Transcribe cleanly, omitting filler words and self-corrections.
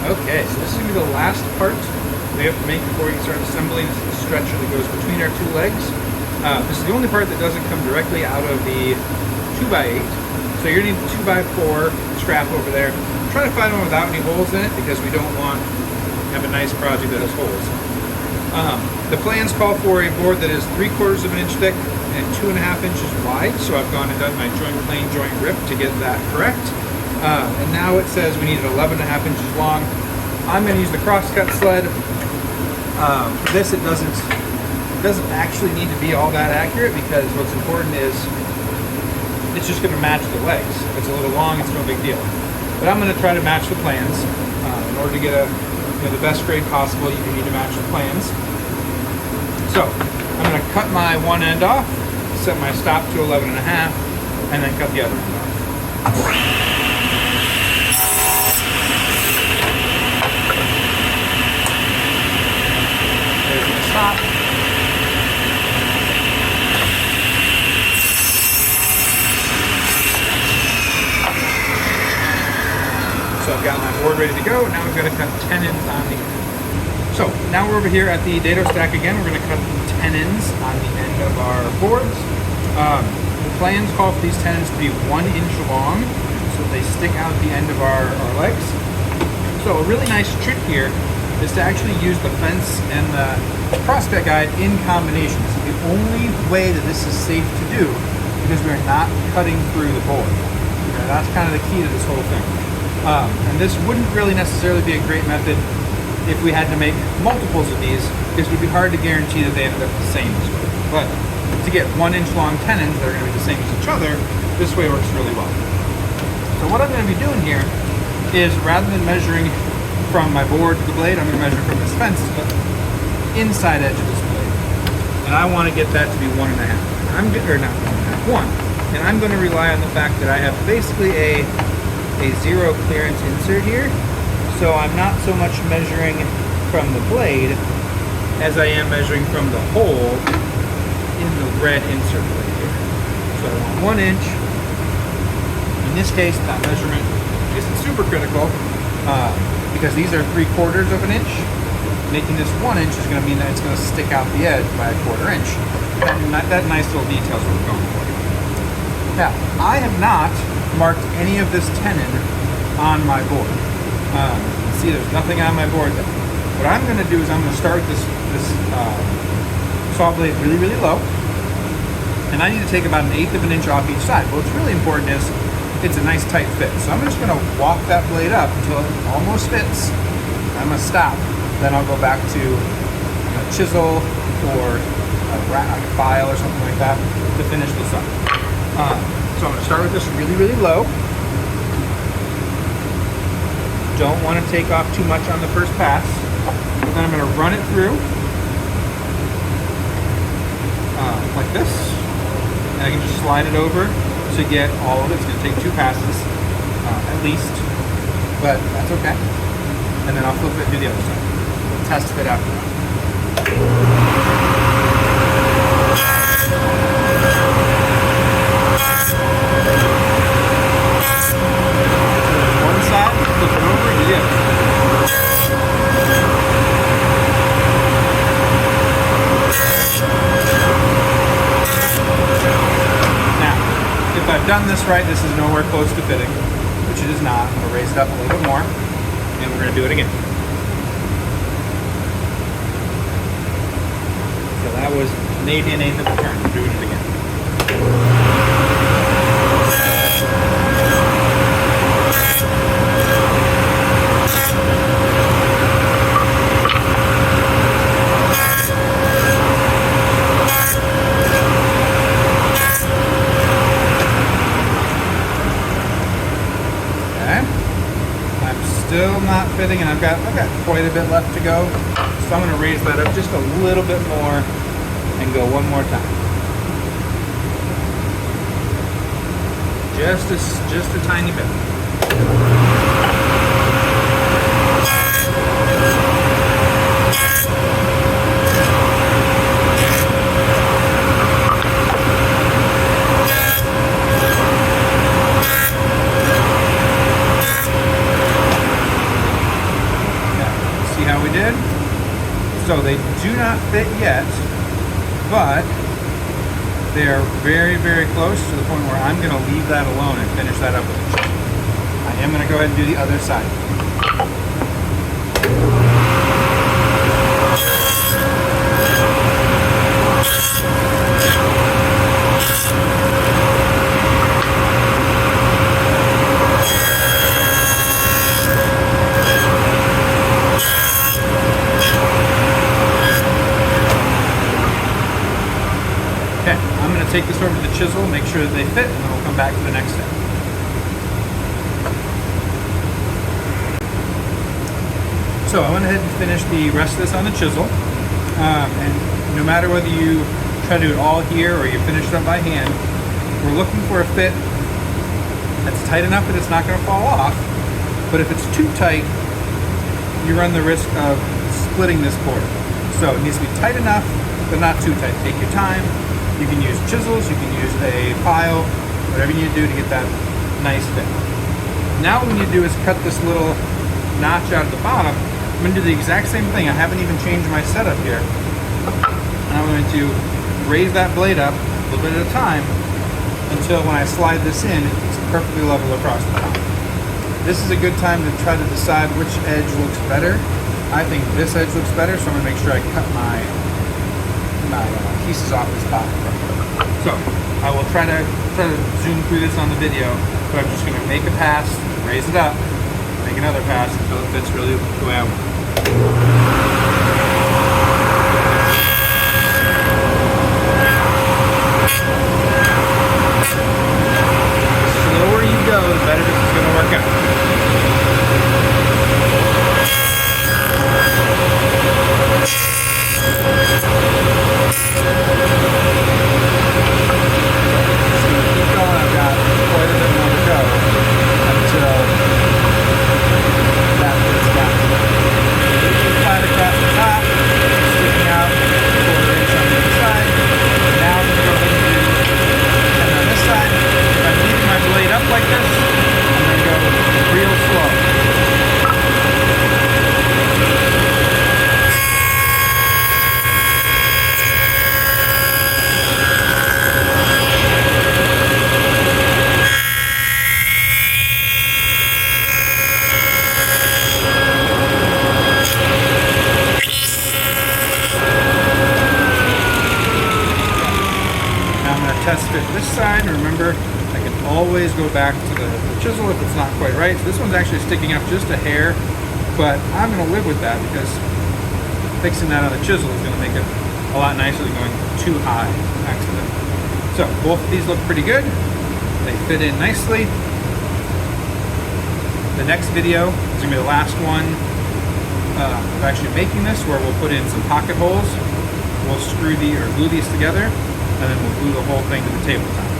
Okay, so this is going to be the last part we have to make before we can start assembling. This is the stretcher that goes between our two legs. This is the only part that doesn't come directly out of the 2x8. So you're going to need the 2x4 strap over there. I'm trying to find one without any holes in it because we don't want to have a nice project that has holes. The plans call for a board that is 3/4 of an inch thick and 2.5 inches wide. So I've gone and done my joint plane, joint rip to get that correct. And now it says we need it 11.5 inches long. I'm going to use the crosscut sled. For this, it doesn't actually need to be all that accurate because what's important is it's just going to match the legs. If it's a little long, it's no big deal. But I'm going to try to match the plans. In order to get the best grade possible, you need to match the plans. So I'm going to cut my one end off, set my stop to 11.5, and then cut the other end off. Stop. So I've got my board ready to go. Now we're going to cut tenons on the end. So now we're over here at the dado stack again. We're going to cut tenons on the end of our boards. The plans call for these tenons to be 1 inch long, so they stick out the end of our legs. So a really nice trick here is to actually use the fence and the crosscut guide in combination. It's the only way that this is safe to do because we're not cutting through the board. Okay, that's kind of the key to this whole thing. And this wouldn't really necessarily be a great method if we had to make multiples of these because it would be hard to guarantee that they ended up the same as well. But to get 1 inch long tenons that are going to be the same as each other, this way works really well. So what I'm going to be doing here is rather than measuring from my board to the blade, I'm going to measure from this fence to the inside edge of this blade. And I want to get that to be 1.5. Or not 1.5, 1. And I'm going to rely on the fact that I have basically a zero clearance insert here. So I'm not so much measuring from the blade as I am measuring from the hole in the red insert blade here. So I want 1 inch. In this case, that measurement isn't super critical. Because these are 3/4 of an inch, making this 1 inch is going to mean that it's going to stick out the edge by 1/4 inch. That nice little detail is what we're going for. Now, I have not marked any of this tenon on my board. See, there's nothing on my board there. What I'm going to do is I'm going to start this saw blade really, really low, and I need to take about 1/8 of an inch off each side. What's really important is it's a nice tight fit. So I'm just going to walk that blade up until it almost fits. I'm going to stop. Then I'll go back to a chisel or a file or something like that to finish this up. So I'm going to start with this really, really low. Don't want to take off too much on the first pass. Then I'm going to run it through like this. And I can just slide it over to get all of it. It's going to take 2 passes at least, but that's okay. And then I'll flip it to the other side. We'll test fit after that. One side, flip it over to the other. If I've done this right, this is nowhere close to fitting, which it is not. I'm going to raise it up a little bit more, and we're going to do it again. So that was an 1/8 and 1/8 of a turn. We're doing it again. Still not fitting, and I've got quite a bit left to go. So I'm going to raise that up just a little bit more and go one more time. Just a tiny bit. did. So they do not fit yet, but they are very, very close to the point where I'm going to leave that alone and finish that up with a chisel. I am going to go ahead and do the other side. Take this over to the chisel, make sure that they fit, and then we'll come back to the next step. So I went ahead and finished the rest of this on the chisel, and no matter whether you try to do it all here or you finish it up by hand, we're looking for a fit that's tight enough that it's not going to fall off, but if it's too tight, you run the risk of splitting this board. So it needs to be tight enough, but not too tight. Take your time. You can use chisels, you can use a file, whatever you need to do to get that nice fit. Now what we need to do is cut this little notch out at the bottom. I'm going to do the exact same thing. I haven't even changed my setup here. And I'm going to raise that blade up a little bit at a time until when I slide this in, it's perfectly level across the top. This is a good time to try to decide which edge looks better. I think this edge looks better, so I'm going to make sure I cut my pieces off this bottom. So I will try to zoom through this on the video, but I'm just going to make a pass, raise it up, make another pass until it fits really the way I want. The slower you go, the better this is going to work out. Test fit this side, and remember I can always go back to the chisel if it's not quite right. So this one's actually sticking up just a hair, but I'm going to live with that because fixing that on the chisel is going to make it a lot nicer than going too high accidentally. So both of these look pretty good. They fit in nicely. The next video is going to be the last one of actually making this, where we'll put in some pocket holes. We'll glue these together, and then we'll glue the whole thing to the tabletop.